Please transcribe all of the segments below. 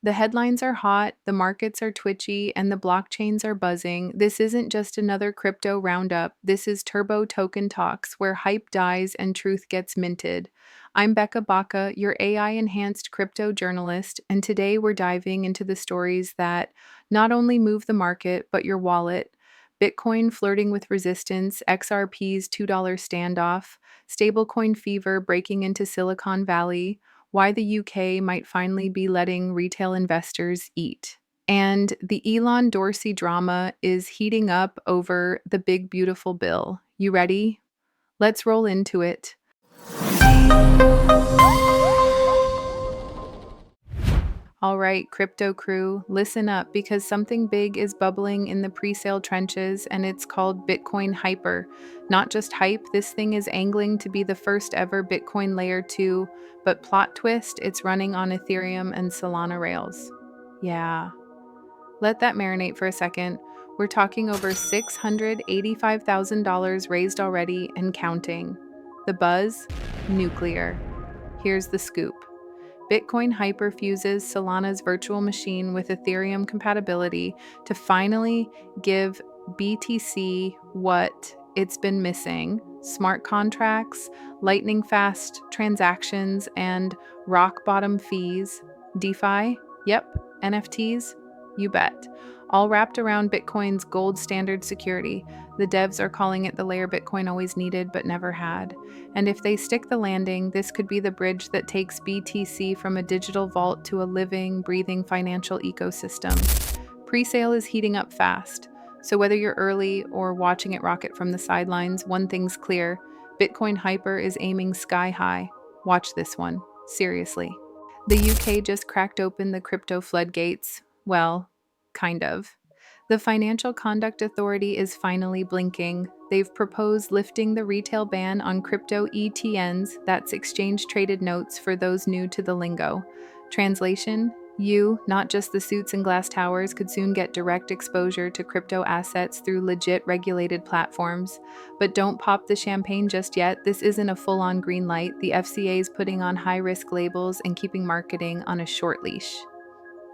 The headlines are hot, the markets are twitchy, and the blockchains are buzzing. This isn't just another crypto roundup. This is Turbo Token Talks, where hype dies and truth gets minted. I'm Becca Baca, your AI enhanced crypto journalist, and today we're diving into the stories that not only move the market, but your wallet. Bitcoin flirting with resistance, XRP's $2 standoff, stablecoin fever breaking into Silicon Valley, why the UK might finally be letting retail investors eat. And the Elon Dorsey drama is heating up over the big, beautiful bill. You ready? Let's roll into it. All right, crypto crew, listen up because something big is bubbling in the pre-sale trenches and it's called Bitcoin Hyper. Not just hype, this thing is angling to be the first ever Bitcoin Layer 2, but plot twist, it's running on Ethereum and Solana rails. Yeah, let that marinate for a second. We're talking over $685,000 raised already and counting. The buzz? Nuclear. Here's the scoop. Bitcoin hyperfuses Solana's virtual machine with Ethereum compatibility to finally give BTC what it's been missing: smart contracts, lightning fast transactions, and rock bottom fees. DeFi? Yep. NFTs? You bet. All wrapped around Bitcoin's gold standard security. The devs are calling it the layer Bitcoin always needed but never had. And if they stick the landing, this could be the bridge that takes BTC from a digital vault to a living, breathing financial ecosystem. Pre-sale is heating up fast. So whether you're early or watching it rocket from the sidelines, one thing's clear: Bitcoin Hyper is aiming sky high. Watch this one. Seriously. The UK just cracked open the crypto floodgates. Well, kind of. The Financial Conduct Authority is finally blinking. They've proposed lifting the retail ban on crypto ETNs, that's exchange traded notes for those new to the lingo. Translation: you, not just the suits and glass towers, could soon get direct exposure to crypto assets through legit regulated platforms. But don't pop the champagne just yet. This isn't a full-on green light. The FCA is putting on high-risk labels and keeping marketing on a short leash.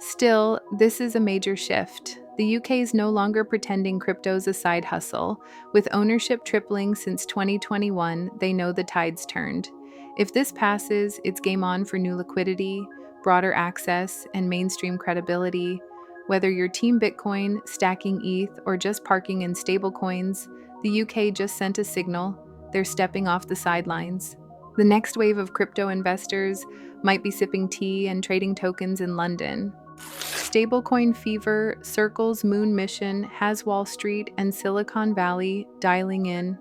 Still, this is a major shift. The UK is no longer pretending crypto's a side hustle. With ownership tripling since 2021, they know the tide's turned. If this passes, it's game on for new liquidity, broader access, and mainstream credibility. Whether you're Team Bitcoin, stacking ETH, or just parking in stablecoins, the UK just sent a signal. They're stepping off the sidelines. The next wave of crypto investors might be sipping tea and trading tokens in London. Stablecoin fever, Circle's moon mission has Wall Street and Silicon Valley dialing in.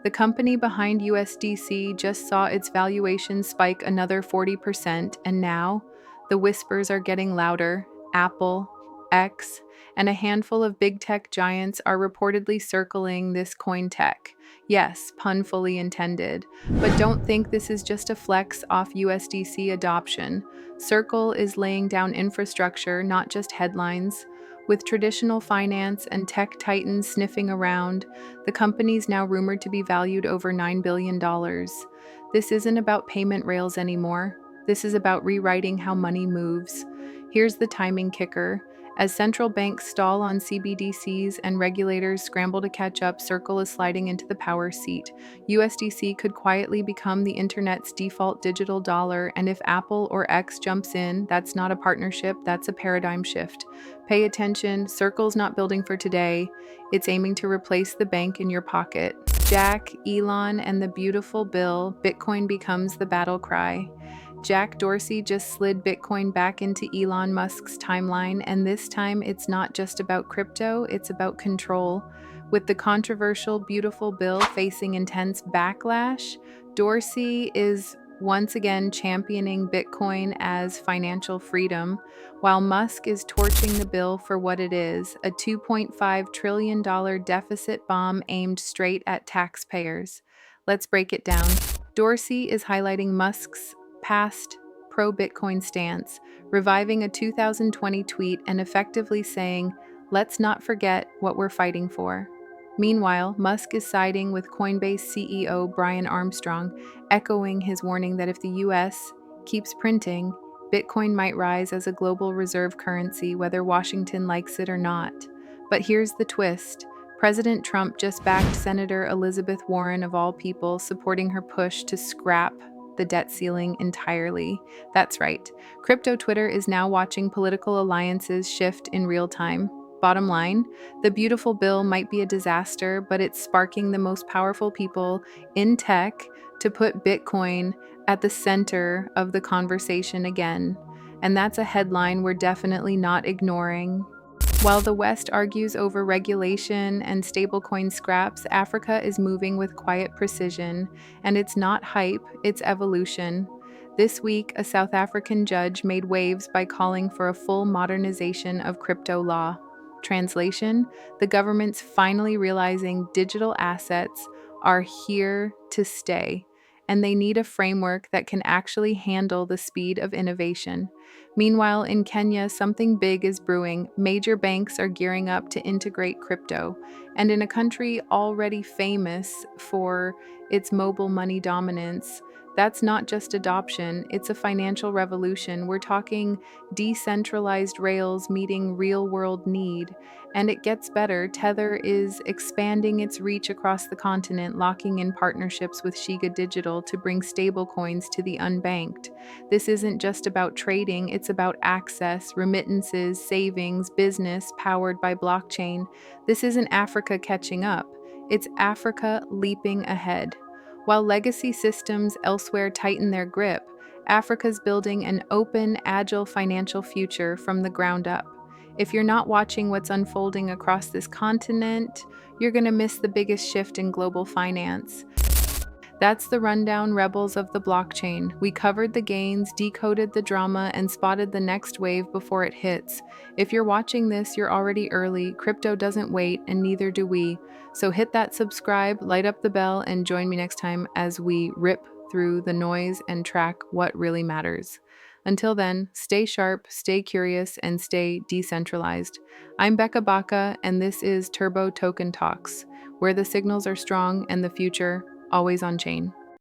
The company behind USDC just saw its valuation spike another 40%, and now the whispers are getting louder. Apple, X, and a handful of big tech giants are reportedly circling this coin tech. Yes, pun fully intended. But don't think this is just a flex off USDC adoption. Circle is laying down infrastructure, not just headlines. With traditional finance and tech titans sniffing around, the company's now rumored to be valued over $9 billion. This isn't about payment rails anymore. This is about rewriting how money moves. Here's the timing kicker. As central banks stall on CBDCs and regulators scramble to catch up, Circle is sliding into the power seat. USDC could quietly become the internet's default digital dollar, and if Apple or X jumps in, that's not a partnership, that's a paradigm shift. Pay attention, Circle's not building for today. It's aiming to replace the bank in your pocket. Jack, Elon, and the beautiful bill, Bitcoin becomes the battle cry. Jack Dorsey just slid Bitcoin back into Elon Musk's timeline, and this time it's not just about crypto, it's about control. With the controversial beautiful bill facing intense backlash, Dorsey is once again championing Bitcoin as financial freedom, while Musk is torching the bill for what it is: a $2.5 trillion deficit bomb aimed straight at taxpayers. Let's break it down. Dorsey is highlighting Musk's past pro-Bitcoin stance, reviving a 2020 tweet and effectively saying, "Let's not forget what we're fighting for." Meanwhile, Musk is siding with Coinbase CEO Brian Armstrong, echoing his warning that if the US keeps printing, Bitcoin might rise as a global reserve currency, whether Washington likes it or not. But here's the twist. President Trump just backed Senator Elizabeth Warren, of all people, supporting her push to scrap the debt ceiling entirely. That's right. Crypto Twitter is now watching political alliances shift in real time. Bottom line, the beautiful bill might be a disaster, but it's sparking the most powerful people in tech to put Bitcoin at the center of the conversation again. And that's a headline we're definitely not ignoring. While the West argues over regulation and stablecoin scraps, Africa is moving with quiet precision, and it's not hype, it's evolution. This week, a South African judge made waves by calling for a full modernization of crypto law. Translation: the government's finally realizing digital assets are here to stay, and they need a framework that can actually handle the speed of innovation. Meanwhile, in Kenya, something big is brewing. Major banks are gearing up to integrate crypto. And in a country already famous for its mobile money dominance, that's not just adoption, it's a financial revolution. We're talking decentralized rails meeting real world need. And it gets better. Tether is expanding its reach across the continent, locking in partnerships with Shiga Digital to bring stablecoins to the unbanked. This isn't just about trading, it's about access, remittances, savings, business powered by blockchain. This isn't Africa catching up, it's Africa leaping ahead. While legacy systems elsewhere tighten their grip, Africa's building an open, agile financial future from the ground up. If you're not watching what's unfolding across this continent, you're going to miss the biggest shift in global finance. That's the rundown, rebels of the blockchain. We covered the gains, decoded the drama, and spotted the next wave before it hits. If you're watching this, you're already early. Crypto doesn't wait, and neither do we. So hit that subscribe, light up the bell, and join me next time as we rip through the noise and track what really matters. Until then, stay sharp, stay curious, and stay decentralized. I'm Becca Baca, and this is Turbo Token Talks, where the signals are strong and the future always on chain.